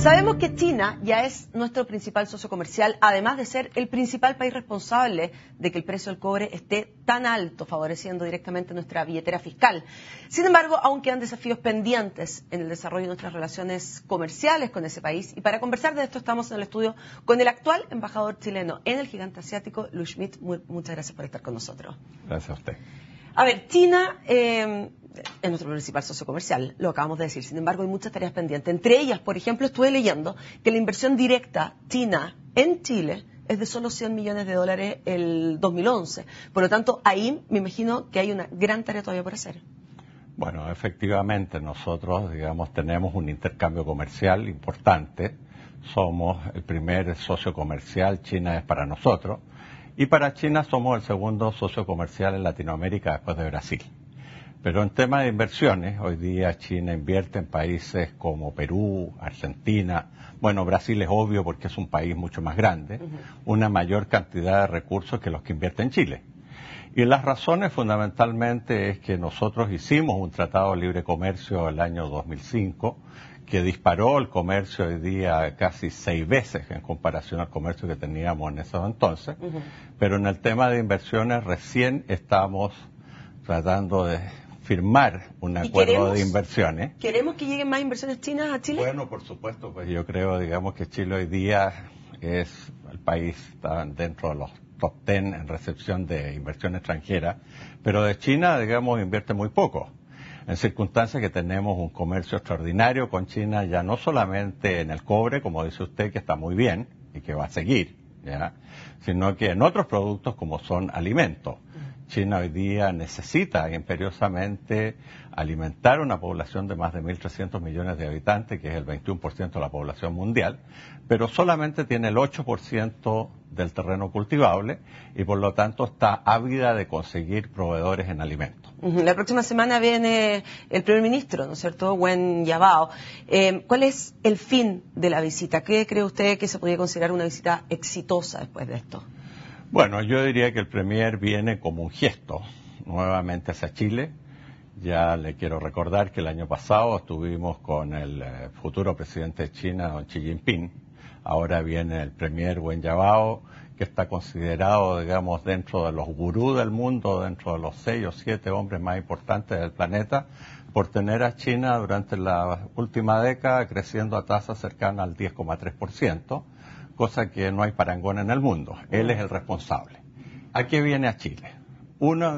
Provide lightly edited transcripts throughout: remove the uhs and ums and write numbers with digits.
Sabemos que China ya es nuestro principal socio comercial, además de ser el principal país responsable de que el precio del cobre esté tan alto, favoreciendo directamente nuestra billetera fiscal. Sin embargo, aún quedan desafíos pendientes en el desarrollo de nuestras relaciones comerciales con ese país. Y para conversar de esto estamos en el estudio con el actual embajador chileno en el gigante asiático, Luis Schmidt. Muchas gracias por estar con nosotros. Gracias a usted. A ver, China es nuestro principal socio comercial, lo acabamos de decir. Sin embargo, hay muchas tareas pendientes. Entre ellas, por ejemplo, estuve leyendo que la inversión directa china en Chile es de solo $100 millones el 2011. Por lo tanto, ahí me imagino que hay una gran tarea todavía por hacer. Bueno, efectivamente, nosotros, tenemos un intercambio comercial importante. Somos el primer socio comercial, China es para nosotros. Y para China somos el segundo socio comercial en Latinoamérica después de Brasil. Pero en tema de inversiones, hoy día China invierte en países como Perú, Argentina, bueno, Brasil es obvio porque es un país mucho más grande, una mayor cantidad de recursos que los que invierte en Chile. Y las razones fundamentalmente es que nosotros hicimos un tratado de libre comercio el año 2005, que disparó el comercio hoy día casi 6 veces en comparación al comercio que teníamos en ese entonces. Pero en el tema de inversiones recién estamos tratando de firmar un acuerdo de inversiones. ¿Queremos que lleguen más inversiones chinas a Chile? Bueno, por supuesto, pues yo creo, que Chile hoy día es el país, está dentro de los top 10 en recepción de inversión extranjera, pero de China, invierte muy poco. En circunstancias que tenemos un comercio extraordinario con China, ya no solamente en el cobre, como dice usted, que está muy bien y que va a seguir, ¿ya?, sino que en otros productos como son alimentos. China hoy día necesita imperiosamente alimentar una población de más de 1.300 millones de habitantes, que es el 21% de la población mundial, pero solamente tiene el 8% del terreno cultivable y por lo tanto está ávida de conseguir proveedores en alimentos. La próxima semana viene el primer ministro, ¿no es cierto?, Wen Jiabao. ¿Cuál es el fin de la visita? ¿Qué cree usted que se podría considerar una visita exitosa después de esto? Bueno, yo diría que el premier viene como un gesto nuevamente hacia Chile. Ya le quiero recordar que el año pasado estuvimos con el futuro presidente de China, don Xi Jinping. Ahora viene el premier Wen Jiabao, que está considerado, dentro de los gurús del mundo, dentro de los 6 o 7 hombres más importantes del planeta, por tener a China durante la última década creciendo a tasas cercanas al 10,3%. Cosa que no hay parangón en el mundo. Él es el responsable. ¿A qué viene a Chile? Uno,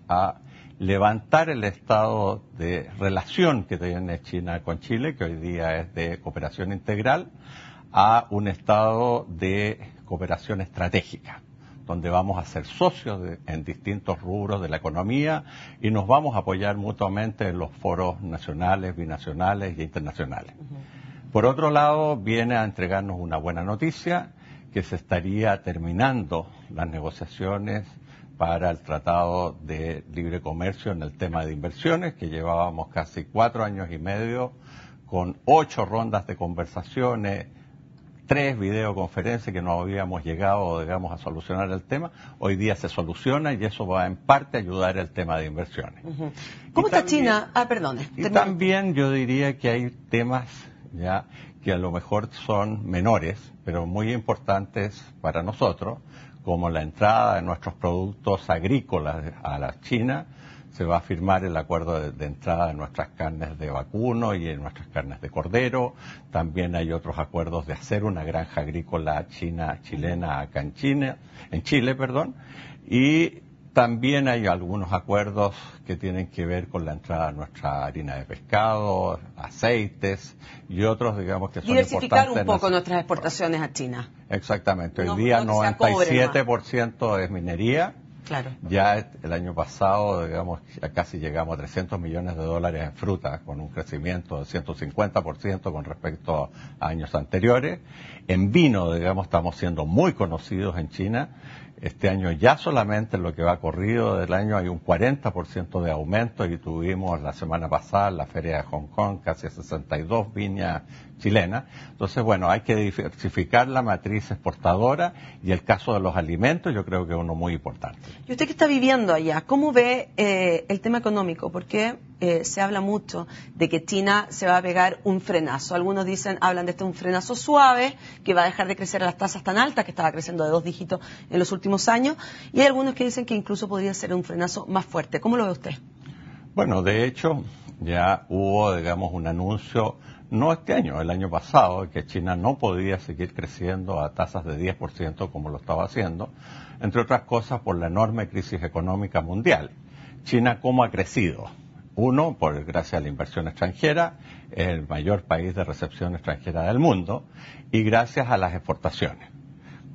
a levantar el estado de relación que tiene China con Chile, que hoy día es de cooperación integral, a un estado de cooperación estratégica, donde vamos a ser socios en distintos rubros de la economía y nos vamos a apoyar mutuamente en los foros nacionales, binacionales e internacionales. Por otro lado, viene a entregarnos una buena noticia, que se estaría terminando las negociaciones para el Tratado de Libre Comercio en el tema de inversiones, que llevábamos casi 4 años y medio, con 8 rondas de conversaciones, 3 videoconferencias que no habíamos llegado, a solucionar el tema. Hoy día se soluciona y eso va en parte a ayudar al tema de inversiones. ¿Cómo está China? Perdone. Y también yo diría que hay temas que a lo mejor son menores, pero muy importantes para nosotros, como la entrada de nuestros productos agrícolas a la China. Se va a firmar el acuerdo de entrada de nuestras carnes de vacuno y en nuestras carnes de cordero. También hay otros acuerdos de hacer una granja agrícola chilena acá en Chile, y también hay algunos acuerdos que tienen que ver con la entrada de nuestra harina de pescado, aceites y otros, que son importantes. Diversificar un poco nuestras exportaciones a China. Exactamente. Hoy día 97% es minería. Claro. Ya el año pasado, ya casi llegamos a $300 millones en fruta, con un crecimiento de 150% con respecto a años anteriores. En vino, estamos siendo muy conocidos en China. Este año ya solamente en lo que va corrido del año hay un 40% de aumento y tuvimos la semana pasada en la feria de Hong Kong casi 62 viñas chilena. Entonces, bueno, hay que diversificar la matriz exportadora y el caso de los alimentos yo creo que es uno muy importante. Y usted que está viviendo allá, ¿cómo ve el tema económico? Porque se habla mucho de que China se va a pegar un frenazo. Algunos hablan de un frenazo suave, que va a dejar de crecer a las tasas tan altas, que estaba creciendo de 2 dígitos en los últimos años, y hay algunos que dicen que incluso podría ser un frenazo más fuerte. ¿Cómo lo ve usted? Bueno, de hecho, ya hubo, digamos, un anuncio, no este año, el año pasado, que China no podía seguir creciendo a tasas de 10% como lo estaba haciendo, entre otras cosas por la enorme crisis económica mundial. China, ¿cómo ha crecido? Uno, gracias a la inversión extranjera, es el mayor país de recepción extranjera del mundo, y gracias a las exportaciones.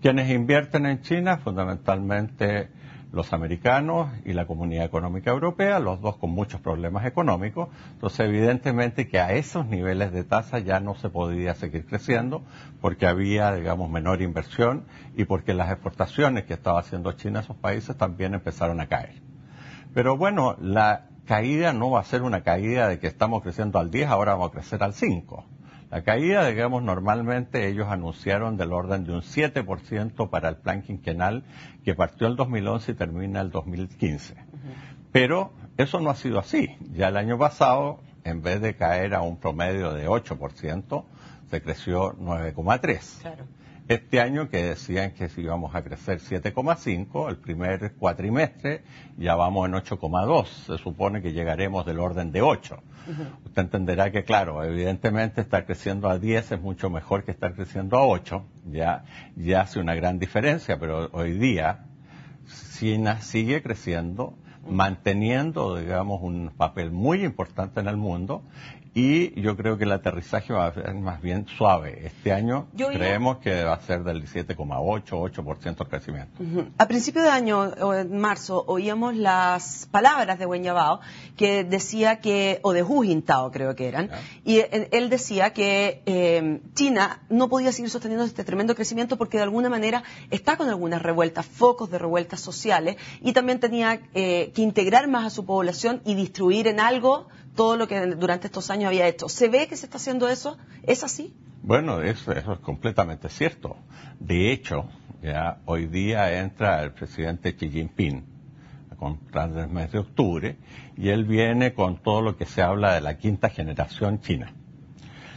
Quienes invierten en China, fundamentalmente los americanos y la Comunidad Económica Europea, los dos con muchos problemas económicos. Entonces, evidentemente que a esos niveles de tasa ya no se podía seguir creciendo porque había, digamos, menor inversión y porque las exportaciones que estaba haciendo China a esos países también empezaron a caer. Pero bueno, la caída no va a ser una caída de que estamos creciendo al 10, ahora vamos a crecer al 5. La caída, digamos, normalmente ellos anunciaron del orden de un 7% para el plan quinquenal que partió el 2011 y termina el 2015. Pero eso no ha sido así. Ya el año pasado, en vez de caer a un promedio de 8%, se creció 9,3%. Claro. Este año que decían que si íbamos a crecer 7,5, el primer cuatrimestre ya vamos en 8,2. Se supone que llegaremos del orden de 8. Usted entenderá que, claro, evidentemente estar creciendo a 10 es mucho mejor que estar creciendo a 8. Ya hace una gran diferencia, pero hoy día China sigue creciendo, manteniendo, digamos, un papel muy importante en el mundo. Y yo creo que el aterrizaje va a ser más bien suave. Este año creemos que va a ser del 7,8, 8% el crecimiento. A principio de año, o en marzo, oíamos las palabras de Wen Jiabao, que decía que, o de Hu Jintao creo que eran, y él decía que China no podía seguir sosteniendo este tremendo crecimiento porque de alguna manera está con algunas revueltas, focos de revueltas sociales, y también tenía que integrar más a su población y distribuir en algo todo lo que durante estos años había hecho. ¿Se ve que se está haciendo eso? ¿Es así? Bueno, eso es completamente cierto. De hecho, ya hoy día entra el presidente Xi Jinping a el mes de octubre y él viene con todo lo que se habla de la quinta generación china.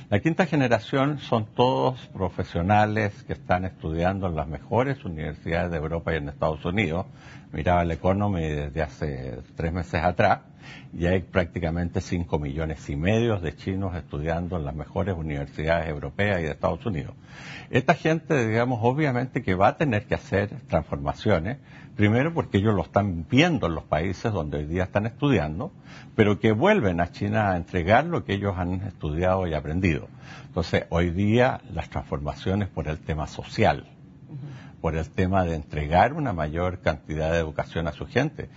La quinta generación son todos profesionales que están estudiando en las mejores universidades de Europa y en Estados Unidos. Miraba el Economy desde hace 3 meses atrás y hay prácticamente 5,5 millones de chinos estudiando en las mejores universidades europeas y de Estados Unidos. Esta gente, digamos, obviamente que va a tener que hacer transformaciones, primero porque ellos lo están viendo en los países donde hoy día están estudiando, pero que vuelven a China a entregar lo que ellos han estudiado y aprendido. Entonces, hoy día las transformaciones por el tema social, por el tema de entregar una mayor cantidad de educación a su gente.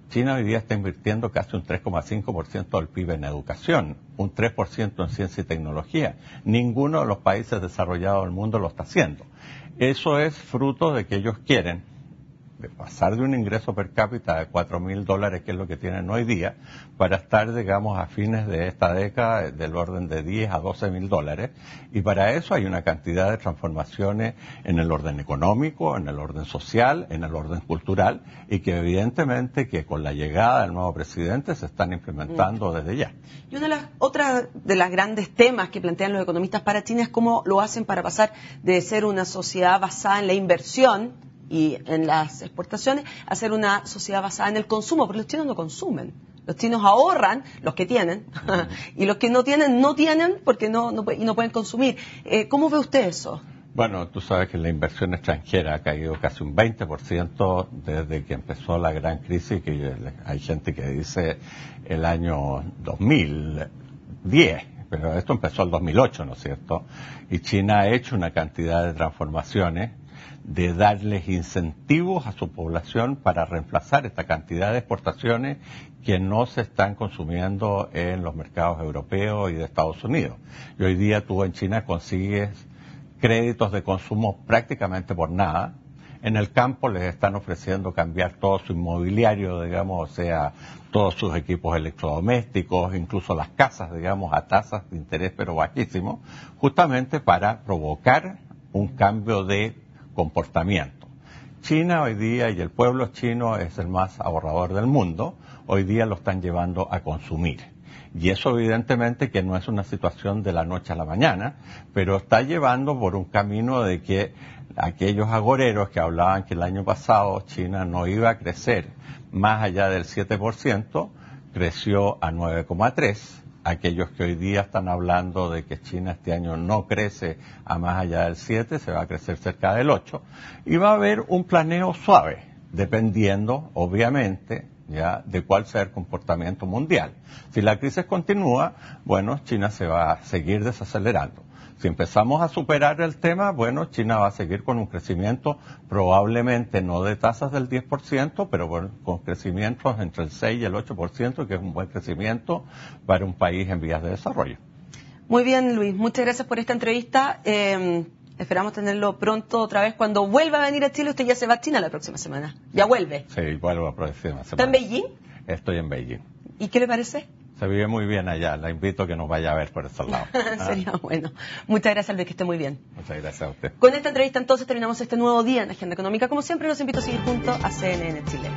China hoy día está invirtiendo casi un 3,5% del PIB en educación, un 3% en ciencia y tecnología. Ninguno de los países desarrollados del mundo lo está haciendo. Eso es fruto de que ellos quieren pasar de un ingreso per cápita de $4,000, que es lo que tienen hoy día, para estar, digamos, a fines de esta década del orden de $10,000 a $12,000. Y para eso hay una cantidad de transformaciones en el orden económico, en el orden social, en el orden cultural, y que evidentemente que con la llegada del nuevo presidente se están implementando desde ya. Y otra de las grandes temas que plantean los economistas para China es cómo lo hacen para pasar de ser una sociedad basada en la inversión y en las exportaciones a ser una sociedad basada en el consumo, porque los chinos no consumen. Los chinos ahorran, los que tienen, y los que no tienen porque no pueden consumir. ¿Cómo ve usted eso? Bueno, tú sabes que la inversión extranjera ha caído casi un 20% desde que empezó la gran crisis, que hay gente que dice el año 2010, pero esto empezó el 2008, ¿no es cierto? Y China ha hecho una cantidad de transformaciones de darles incentivos a su población para reemplazar esta cantidad de exportaciones que no se están consumiendo en los mercados europeos y de Estados Unidos. Y hoy día tú en China consigues créditos de consumo prácticamente por nada. En el campo les están ofreciendo cambiar todo su inmobiliario, digamos, o sea, todos sus equipos electrodomésticos, incluso las casas, digamos, a tasas de interés pero bajísimos, justamente para provocar un cambio de comportamiento. China hoy día, y el pueblo chino es el más ahorrador del mundo, hoy día lo están llevando a consumir. Y eso evidentemente que no es una situación de la noche a la mañana, pero está llevando por un camino de que aquellos agoreros que hablaban que el año pasado China no iba a crecer más allá del 7%, creció a 9,3%. Aquellos que hoy día están hablando de que China este año no crece a más allá del 7%, se va a crecer cerca del 8%. Y va a haber un planeo suave, dependiendo, obviamente, ya de cuál sea el comportamiento mundial. Si la crisis continúa, bueno, China se va a seguir desacelerando. Si empezamos a superar el tema, bueno, China va a seguir con un crecimiento probablemente no de tasas del 10%, pero bueno, con crecimientos entre el 6 y el 8%, que es un buen crecimiento para un país en vías de desarrollo. Muy bien, Luis, muchas gracias por esta entrevista. Esperamos tenerlo pronto otra vez. Cuando vuelva a venir a Chile, usted ya se va a China la próxima semana. ¿Ya vuelve? Sí, vuelvo la próxima semana. ¿Está en Beijing? Estoy en Beijing. ¿Y qué le parece? Se vive muy bien allá. La invito a que nos vaya a ver por esos lados. Sería bueno. Muchas gracias, Luis, que esté muy bien. Muchas gracias a usted. Con esta entrevista, entonces, terminamos este nuevo día en la Agenda Económica. Como siempre, los invito a seguir junto a CNN Chile.